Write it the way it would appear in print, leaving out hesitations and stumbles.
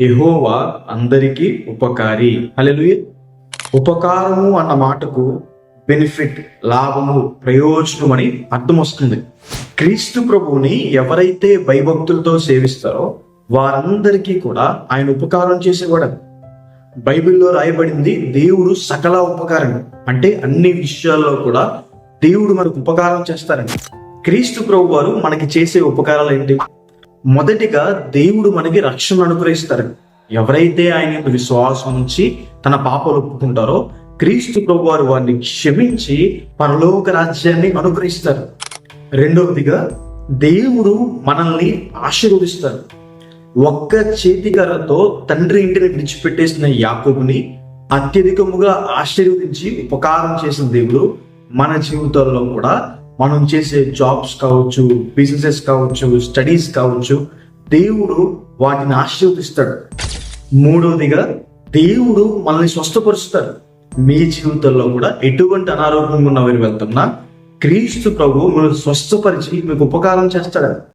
యెహోవా అందరికీ ఉపకారి. హల్లెలూయా. ఉపకారము అన్న మాటకు బెనిఫిట్, లాభము, ప్రయోజనం అని అర్థం వస్తుంది. క్రీస్తు ప్రభువుని ఎవరైతే భయభక్తులతో సేవిస్తారో వారందరికీ కూడా ఆయన ఉపకారం చేసేవాడు. బైబిల్లో రాయబడింది దేవుడు సకల ఉపకారం, అంటే అన్ని విషయాల్లో కూడా దేవుడు మనకు ఉపకారం చేస్తారండి. క్రీస్తు ప్రభు వారు మనకి చేసే ఉపకారాలు ఏంటి? మొదటిగా దేవుడు మనకి రక్షణ అనుగ్రహిస్తారండి. ఎవరైతే ఆయన విశ్వాసం ఉంచి తన పాపాలు ఒప్పుకుంటారో క్రీస్తు ప్రభు వారు వారిని క్షమించి పరలోక రాజ్యాన్ని అనుగ్రహిస్తారు. రెండవదిగా దేవుడు మనల్ని ఆశీర్వదిస్తారు. ఒక్క చేతికర్రతో తండ్రి ఇంటిని విడిచిపెట్టేసిన యాకోబుని అత్యధికముగా ఆశీర్వదించి ఉపకారం చేసిన దేవుడు మన జీవితాల్లో కూడా మనం చేసే జాబ్స్ కావచ్చు, బిజినెసెస్ కావచ్చు, స్టడీస్ కావచ్చు, దేవుడు వాటిని ఆశీర్వదిస్తాడు. మూడవదిగా దేవుడు మనల్ని స్వస్థపరుస్తాడు. మీ జీవితంలో కూడా ఎటువంటి అనారోగ్యంగా ఉన్నవారు వెళ్తున్నా క్రీస్తు ప్రభు మిమ్మల్ని స్వస్థపరిచి మీకు ఉపకారం చేస్తాడు.